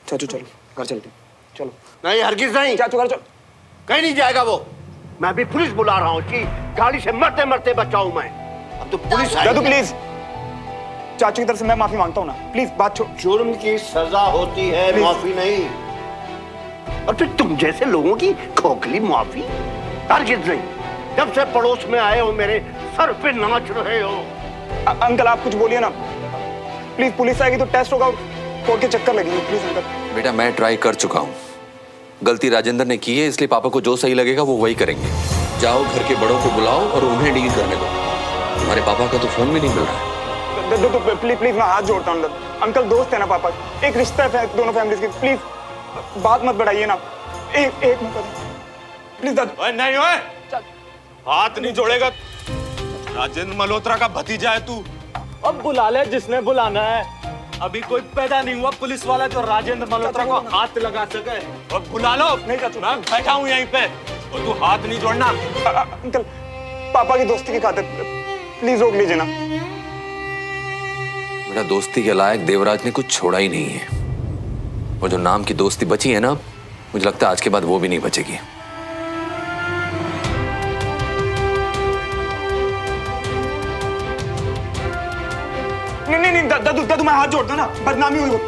चाचू चलो घर चलते, चलो। नहीं हरगिज नहीं, चाचू घर चलो। कहीं नहीं जाएगा वो। मैं भी पुलिस बुला रहा हूँ कि गाड़ी से मरते मरते बचाऊं मैं। अब तो पुलिस आई। दादू प्लीज, चाचू की तरफ से मैं माफी मांगता हूँ ना, प्लीज बात छोड़। जुर्म की सजा होती है, माफी नहीं। और फिर तुम जैसे लोगों की खोखली माफी? हरगिज नहीं। जब से पड़ोस में आए हो मेरे सर पे नाच रहे हो। अंकल आप कुछ बोलिए ना प्लीज, पुलिस आएगी तो टेस्ट होगा, कोर्ट के चक्कर लगेंगे, प्लीज अंकल। बेटा मैं ट्राई कर चुका हूँ, गलती राजेंद्र ने की है, इसलिए पापा को जो सही लगेगा वो वही करेंगे। जाओ घर के बड़ों को बुलाओ और उन्हें डील करने दो। तुम्हारे पापा का तो फोन भी नहीं मिल रहा है। प्लीज प्लीज मैं हाथ जोड़ता हूँ अंकल, दोस्त है ना पापा, एक रिश्ता है दोनों फैमिलीज की, प्लीज बात मत बढ़ाइए ना, एक मौका प्लीज दादू। ओए नहीं ओए, हाथ नहीं जोड़ेगा। राजेंद्र मल्होत्रा का भतीजा है तू। अब बुला ले जिसने बुलाना है। अभी कोई पैदा नहीं हुआ पुलिस वाला जो राजेंद्र मल्होत्रा को हाथ लगा सके। अब बुला लो। नहीं चाचू, मैं बैठा हूँ यहीं पे और तू हाथ नहीं जोड़ना। अंकल पापा की दोस्ती की खातिर प्लीज रोक लीजिए ना। बेटा दोस्ती के लायक देवराज ने कुछ छोड़ा ही नहीं है, और जो नाम की दोस्ती बची है ना, मुझे लगता है आज के बाद वो भी नहीं बचेगी। नहीं दादू दादू मैं हाथ जोड़ता ना, बदनामी हुई वो।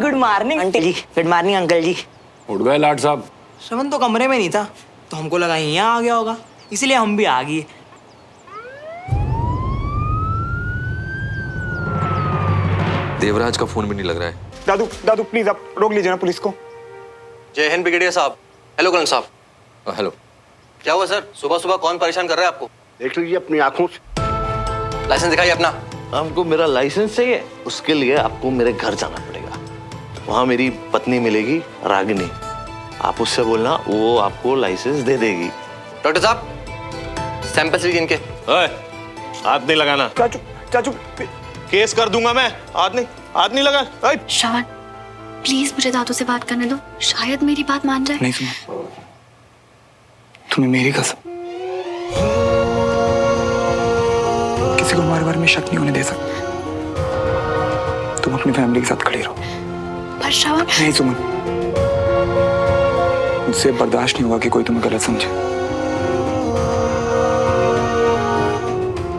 गुड मॉर्निंग आंटी जी। गुड मॉर्निंग अंकल जी। उठ गए लाट साहब? श्रवण तो कमरे में नहीं था, तो हमको लगा यहाँ आ गया होगा, इसलिए हम भी आ गए। देवराज का फोन भी नहीं लग रहा है। दादू दादू प्लीज आप रोक लीजिए ना पुलिस को। जय हिंद ब्रिगेडियर साहब। हेलो कर्नल साहब। हेलो। क्या हुआ सर, सुबह सुबह कौन परेशान कर रहा है आपको? देख लीजिए अपनी आंखों से। लाइसेंस दिखाइए अपना। हमको मेरा लाइसेंस चाहिए, उसके लिए आपको मेरे घर जाना पड़ेगा। वहाँ मेरी पत्नी मिलेगी रागिनी, आप उससे बोलना, वो आपको लाइसेंस दे देगी। डॉक्टर साहब सैंपल्स लीजिए इनके। ओए, हाथ नहीं लगाना। चाचू चाचू केस कर दूंगा मैं। हाथ नहीं लगा। ओए, श्रवण प्लीज मुझे दादू से बात करने दो, शायद मेरी बात मान जाए। नहीं सुना, तुम्हें मेरी कसम किसी को हमारे बारे में शक नहीं होने दे सकते। तुम अपनी फैमिली के साथ खड़ी रहो। पर श्रवण नहीं सुमन, मुझसे बर्दाश्त नहीं होगा कि कोई तुम्हें गलत समझे।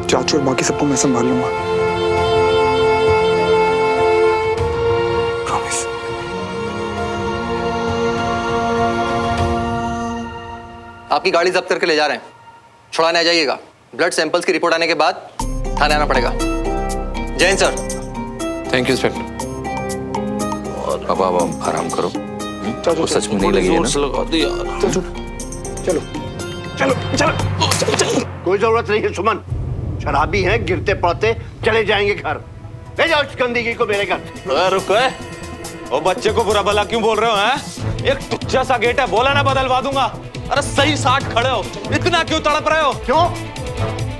चाचू और बाकी सबको मैं संभाल लूंगा, प्रॉमिस। आपकी गाड़ी जब्त करके ले जा रहे हैं, छुड़ाने आ जाइएगा। ब्लड सैंपल्स की रिपोर्ट आने के बाद थाने आना पड़ेगा। जय Hind sir. Thank you inspector. पापा अब आराम करो। चाचू सच में नहीं लगी है ना? चाचू चलो चलो चलो। कोई जरूरत नहीं है सुमन, शराबी हैं, गिरते पड़ते चले जाएंगे घर। ले जाओ इस गंदगी को मेरे घर। रुको। ओ बच्चे को बुरा भला क्यों बोल रहे हो? हैं? एक तुच्चा सा गेट है, बोला ना बदलवा दूंगा। अरे सही साथ खड़े हो, इतना क्यों तड़प रहे हो? क्यों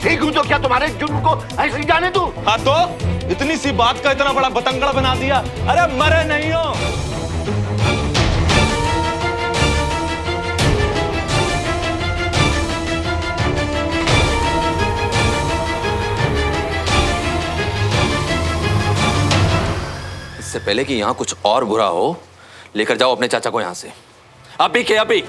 ठीक हूं तो क्या तुम्हारे जुर्म को ऐसे ही जाने दूं? हाँ तो इतनी सी बात का इतना बड़ा बतंगड़ बना दिया। अरे मरे नहीं हो। इससे पहले कि यहाँ कुछ और बुरा हो, लेकर जाओ अपने चाचा को यहाँ से अभी के अभी।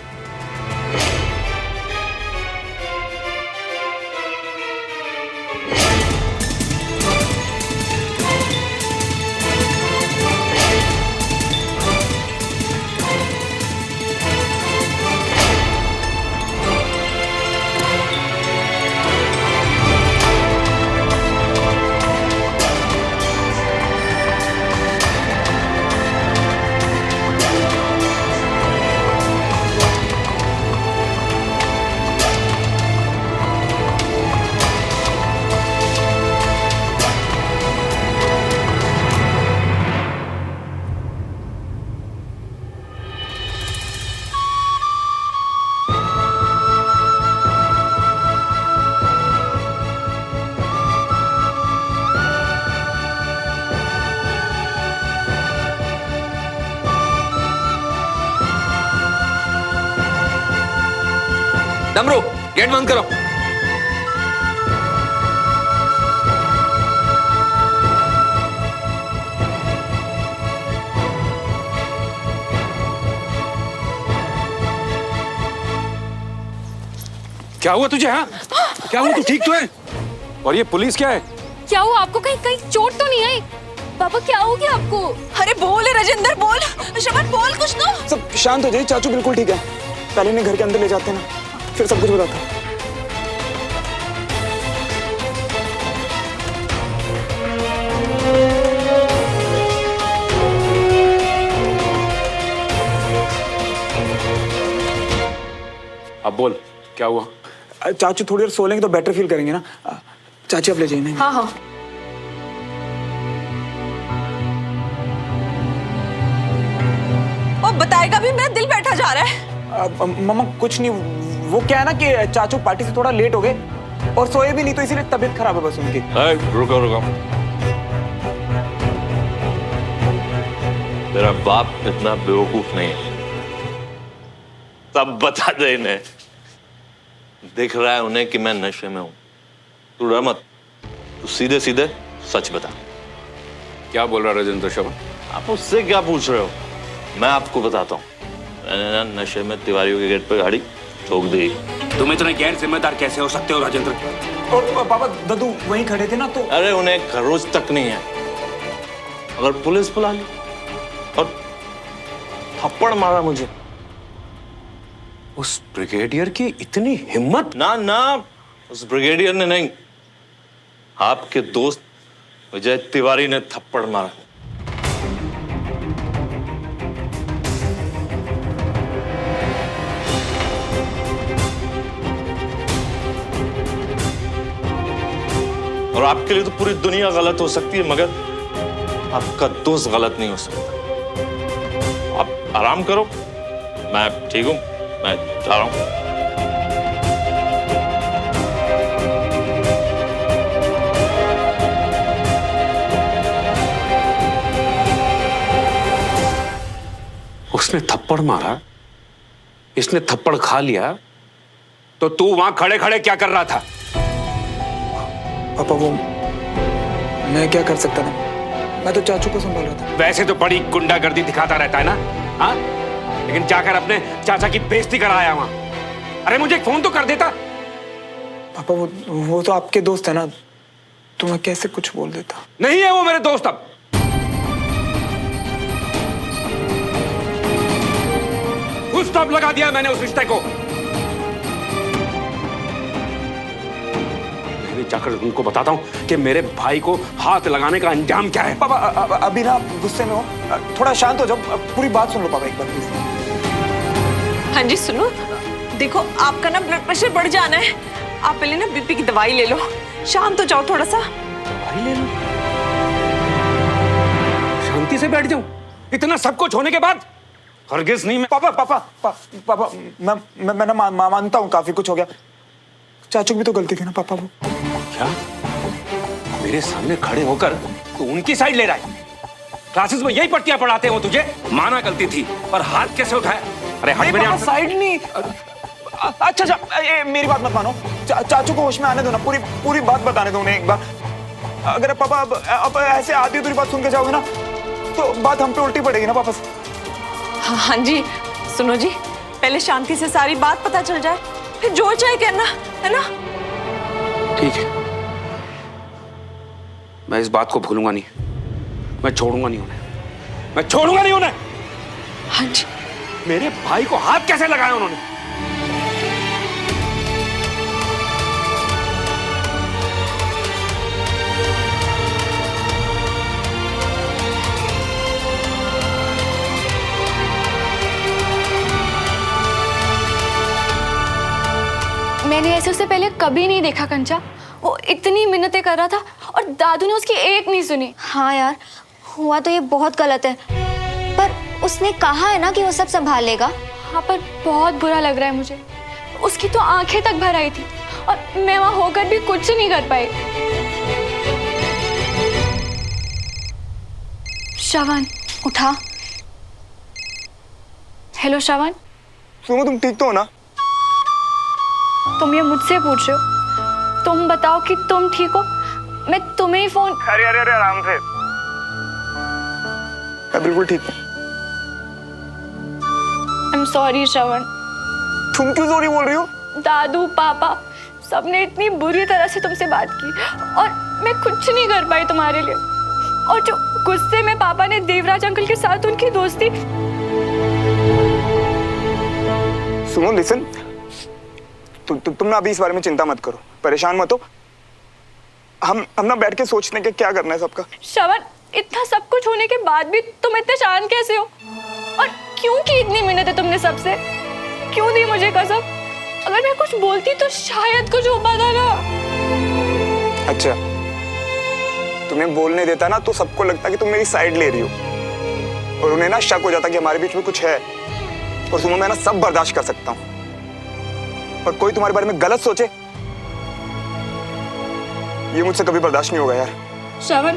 डमरू गेट बंद करो। क्या हुआ तुझे? हाँ क्या हुआ? तू ठीक तो है? और ये पुलिस क्या है? क्या हुआ आपको? कहीं कहीं चोट तो नहीं आई? पापा क्या हो गया आपको? अरे बोल राजेंद्र, बोल। श्रवण बोल कुछ ना। सब शांत हो जाइए, चाचू बिल्कुल ठीक है। पहले इन्हें घर के अंदर ले जाते हैं ना, फिर सब कुछ बताते हैं। अब बोल क्या हुआ? चाचू थोड़ी देर सो लेंगे तो बेटर फील करेंगे ना। चाची आप ले जाइए। हाँ हाँ। और बताएगा भी, मेरा दिल बैठा जा रहा है। मम्मा कुछ नहीं, वो क्या है ना कि चाचू पार्टी से थोड़ा लेट हो गए और सोए भी नहीं, तो इसीलिए तबीयत खराब है बस उनकी। रुको रुको, मेरा बाप इतना बेवकूफ नहीं है। तब बता दे इन्हें, दिख रहा है उन्हें कि मैं नशे में हूं। तू डर मत, तू सीधे सीधे सच बता। क्या बोल रहा राजेंद्र श्रवण? आप उससे क्या पूछ रहे हो? मैं आपको बताता हूँ। मैंने ना नशे में तिवारियों के गेट पे गाड़ी ठोक दी। तुम इतने गैर जिम्मेदार कैसे हो सकते हो राजेंद्र? और पापा दद्दू वहीं खड़े थे ना, तो अरे उन्हें खरोच तक नहीं है। अगर पुलिस बुला ली और थप्पड़ मारा मुझे। उस ब्रिगेडियर की इतनी हिम्मत? ना ना, उस ब्रिगेडियर ने नहीं, आपके दोस्त विजय तिवारी ने थप्पड़ मारा। और आपके लिए तो पूरी दुनिया गलत हो सकती है, मगर आपका दोस्त गलत नहीं हो सकता। आप आराम करो, मैं ठीक हूं, मैं जा रहा हूं। उसने थप्पड़ मारा, इसने थप्पड़ खा लिया, तो तू वहां खड़े खड़े क्या कर रहा था? पापा वो मैं क्या कर सकता था, मैं तो चाचू को संभाल रहा था। वैसे तो बड़ी गुंडागर्दी दिखाता रहता है ना, हाँ? लेकिन जाकर अपने चाचा की बेइज्जती कराया वहां। अरे मुझे एक फोन तो कर देता। पापा वो तो आपके दोस्त है ना, तो मैं कैसे कुछ बोल देता। नहीं है वो मेरे दोस्त अब। फुल स्टॉप लगा दिया मैंने उस रिश्ते को। मैं जाकर उनको बताता हूं कि मेरे भाई को हाथ लगाने का अंजाम क्या है। पापा अभी ना गुस्से में हो, थोड़ा शांत हो जाओ, पूरी बात सुन लो पापा एक बार प्लीज। हाँ जी सुनो, देखो आपका ना ब्लड प्रेशर बढ़ जाना है, आप पहले ना बीपी की दवाई ले लो, शांत हो जाओ थोड़ा सा। दवाई ले लो? शांति से बैठ जाऊं इतना सब कुछ होने के बाद? हरगिज नहीं। मैं पापा मैं ना मानता हूँ काफी कुछ हो गया, चाचू की भी तो गलती थी ना पापा। वो क्या मेरे सामने खड़े होकर तू उनकी साइड ले रहा है? क्लासेस में यही पट्टियां पढ़ाते हो तुझे? माना गलती थी, पर हाथ कैसे उठाया? अरे हाथ मेरे साइड नहीं। अच्छा मेरी बात मत मानो, चाचू को होश में आने दो ना, पूरी बात बताने दो उन्हें एक बार। अगर पापा अब ऐसे आधी अधूरी बात सुन के जाओगे ना, तो बात हम पे उल्टी पड़ेगी ना वापस। हाँ जी सुनो जी, पहले शांति से सारी बात पता चल जाए, फिर जो चाहे करना है ना। ठीक है, मैं इस बात को भूलूंगा नहीं, मैं छोड़ूंगा नहीं उन्हें, मैं छोड़ूंगा नहीं उन्हें। हाँ जी। मेरे भाई को हाथ कैसे लगाया उन्होंने? मैंने ऐसे उसे पहले कभी नहीं देखा कंचा। वो इतनी मिन्नतें कर रहा था और दादू ने उसकी एक नहीं सुनी। हाँ यार, हुआ तो ये बहुत गलत है, पर उसने कहा है ना कि वो सब संभालेगा। हाँ पर बहुत बुरा लग रहा है मुझे। उसकी तो आंखें तक भर आई थी और मैं वहां होकर भी कुछ नहीं कर पाई। श्रवण उठा। हेलो श्रवण। सुनो तुम ठीक तो हो ना? तुम ये मुझसे पूछ रहे हो? तुम बताओ कि तुम ठीक हो, मैं तुम्हें ही फोन। अरे अरे अरे आराम से, मैं बिल्कुल ठीक हूँ। आई एम सॉरी श्रवण। तुम क्यों सॉरी बोल रही हो? दादू पापा सबने इतनी बुरी तरह से तुमसे बात की और मैं कुछ नहीं कर पाई तुम्हारे लिए। और जो गुस्से में पापा ने देवराज अंकल के साथ उनकी दोस्ती। सुनो लिसन, तुम ना अभी इस बारे में चिंता मत करो, परेशान मत हो। हम ना बैठ के सोचने के क्या करना है सबका। श्रवण, इतना सब कुछ होने के बाद भी तुम इतने शांत कैसे हो? और क्यों की इतनी मिन्नत है तुमने सबसे? क्यों दी मुझे कसम? अगर मैं कुछ बोलती तो शायद कुछ हो पाता ना। अच्छा, तुम्हें बोलने देता ना तो सबको लगता कि तुम मेरी साइड ले रही हो और उन्हें ना शक हो जाता कि हमारे बीच में कुछ है। और तुम्हें मैं ना सब बर्दाश्त कर सकता हूँ, पर कोई तुम्हारे बारे में गलत सोचे ये मुझसे कभी बर्दाश्त नहीं होगा यार। श्रवण,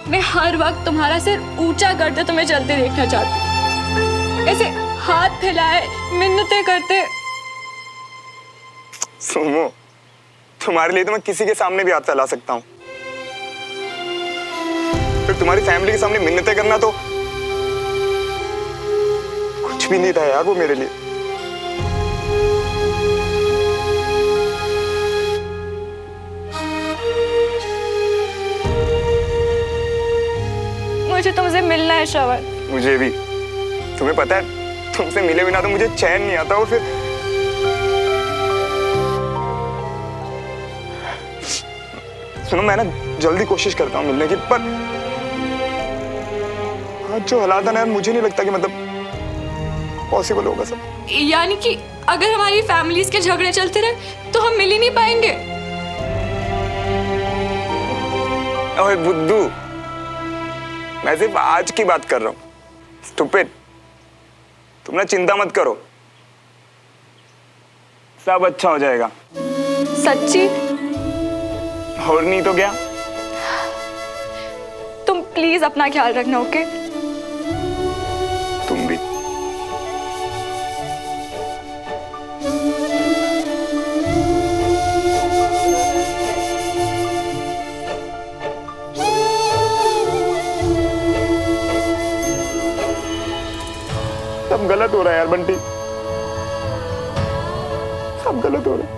मैं हर वक्त तुम्हारा सिर ऊंचा करते तुम्हें चलते देखना चाहती हूँ, ऐसे हाथ फैलाए मिन्नतें करते। सुनो, तुम्हारे लिए तो मैं किसी के सामने भी हाथ फैला सकता हूँ, फिर तुम्हारी फैमिली के सामने मिन्नतें करना तो कुछ भी नहीं था यार वो मेरे लिए। मुझे तुमसे मिलना है श्रवण। मुझे भी। तुम्हें पता है तुमसे मिले बिना तो मुझे चैन नहीं आता। और फिर सुनो, मैं ना जल्दी कोशिश करता हूँ मिलने की, पर आज जो हालात है ना यार, मुझे नहीं लगता कि मतलब पॉसिबल होगा सब। यानी कि अगर हमारी फैमिलीज के झगड़े चलते रहे तो हम मिल ही नहीं पाएंगे। ओए बुद्धू, मैं सिर्फ आज की बात कर रहा हूँ। स्टूपिड, तुम ना चिंता मत करो, सब अच्छा हो जाएगा। सच्ची? और नहीं तो क्या। तुम प्लीज अपना ख्याल रखना, ओके? तुम भी। सब गलत हो रहा है यार बंटी, सब गलत हो रहा है।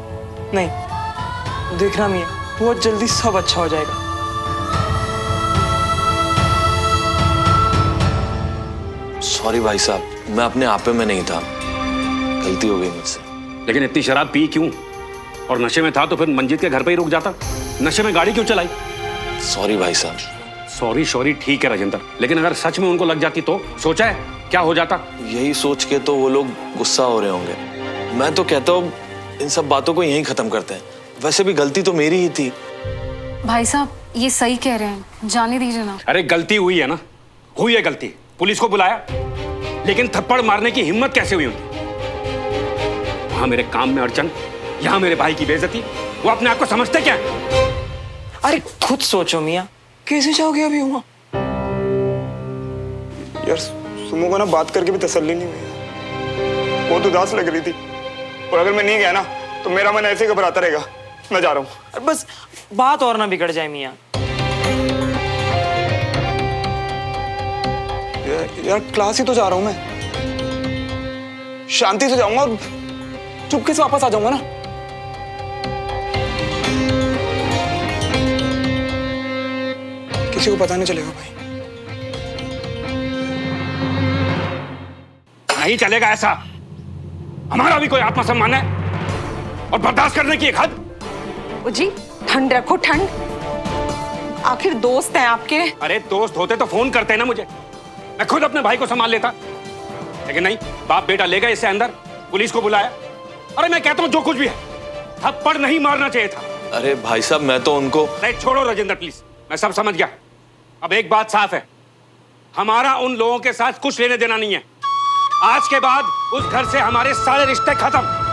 नहीं, देखना मियां, बहुत जल्दी सब अच्छा हो जाएगा। सॉरी भाई साहब, मैं अपने आपे में नहीं था, गलती हो गई मुझसे। लेकिन इतनी शराब पी क्यों? और नशे में था तो फिर मंजीत के घर पे ही रुक जाता। नशे में गाड़ी क्यों चलाई? सॉरी भाई साहब। सॉरी सॉरी ठीक है राजेंद्र, लेकिन अगर सच में उनको लग जाती तो सोचा है क्या हो जाता? यही सोच के तो वो लोग गुस्सा हो रहे होंगे। मैं तो कहता हूँ इन सब बातों को यहीं खत्म करते हैं। वैसे भी गलती तो मेरी ही थी। भाई साहब ये सही कह रहे हैं, जाने दीजिए ना। अरे गलती हुई है ना, हुई है गलती, पुलिस को बुलाया, लेकिन थप्पड़ मारने की हिम्मत कैसे हुई उनकी? वहां मेरे काम में अड़चन, यहाँ मेरे भाई की बेइज्जती। वो अपने आप को समझते क्या? अरे खुद सोचो मियां, कैसे जाओगे अभी वहां? यार सुमो को ना बात करके भी तसल्ली नहीं हुई, बहुत उदास लग रही थी। और अगर मैं नहीं गया ना तो मेरा मन ऐसे घबराता रहेगा। मैं जा रहा हूँ। बस बात और ना बिगड़ जाए मियां। यार क्लास ही तो जा रहा हूँ मैं, शांति से जाऊंगा और चुपके से वापस आ जाऊंगा ना। किसी को पता नहीं चलेगा भाई। नहीं चलेगा ऐसा। हमारा भी कोई आत्मसम्मान है और बर्दाश्त करने की एक हद। जी ठंड रखो, ठंड। आखिर दोस्त हैं आपके। अरे दोस्त होते तो फोन करते ना मुझे, मैं खुद अपने भाई को संभाल लेता। लेकिन नहीं, बाप बेटा ले गए इसे अंदर, पुलिस को बुलाया। अरे मैं कहता हूं जो कुछ भी है, थप्पड़ नहीं मारना चाहिए था। अरे भाई साहब मैं तो उनको। नहीं छोड़ो राजेंद्र प्लीज, मैं सब समझ गया। अब एक बात साफ है, हमारा उन लोगों के साथ कुछ लेने देना नहीं है। आज के बाद उस घर से हमारे सारे रिश्ते खत्म।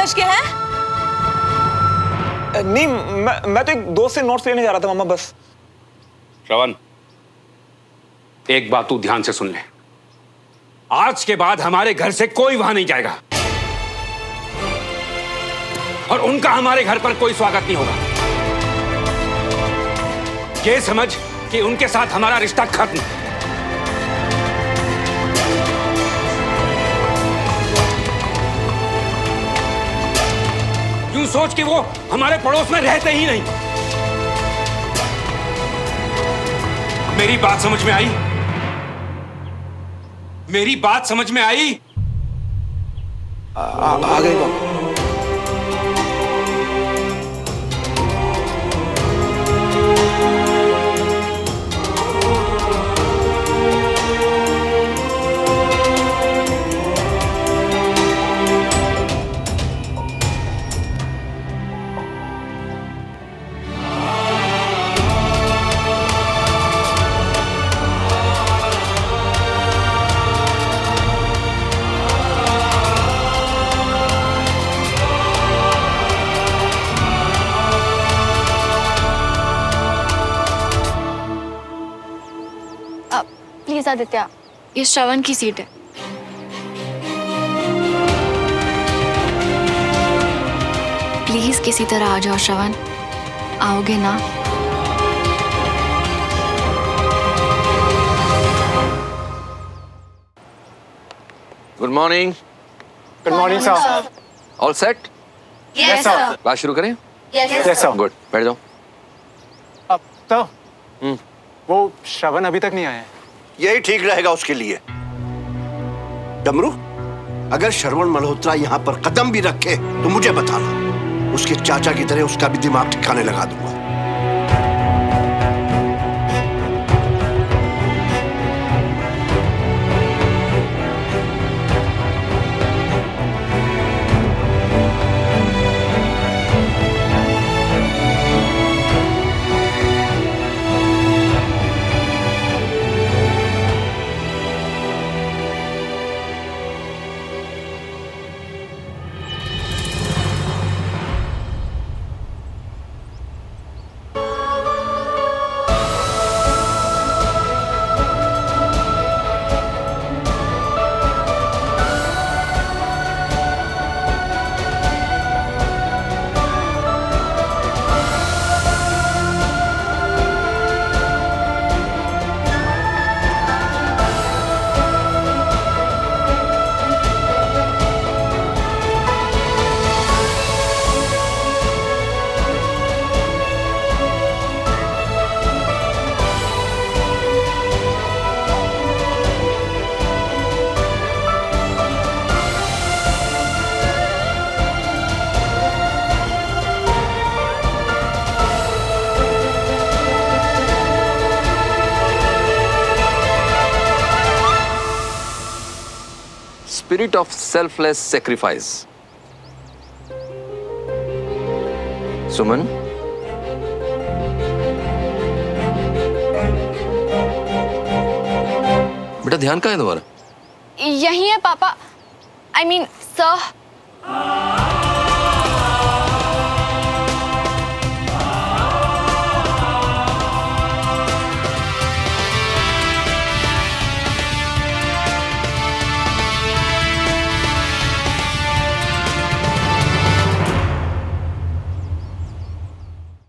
दर्ज के हैं? नहीं, मैं तो एक दोस्त से नोट्स लेने जा रहा था मामा, बस। श्रवण, एक बात तू ध्यान से सुन ले। आज के बाद हमारे घर से कोई वहां नहीं जाएगा और उनका हमारे घर पर कोई स्वागत नहीं होगा। ये समझ कि उनके साथ हमारा रिश्ता खत्म। यूं सोच कि वो हमारे पड़ोस में रहते ही नहीं। मेरी बात समझ में आई? मेरी बात समझ में आई? आ गई पापा। प्लीज आदित्य, ये श्रवण की सीट है। प्लीज किसी तरह आ जाओ श्रवण, आओगे ना? Good morning. Good morning sir. All set? Yes sir. Class शुरू करें? Yes sir. गुड, बैठ जाओ। अब तो वो श्रवण अभी तक नहीं आया है। यही ठीक रहेगा उसके लिए। डमरू, अगर श्रवण मल्होत्रा यहाँ पर कदम भी रखे तो मुझे बताना। उसके चाचा की तरह उसका भी दिमाग ठिकाने लगा दूंगा। Spirit of selfless sacrifice. सुमन, बेटा ध्यान कहाँ है तुम्हारा? यही है पापा। I mean, sir.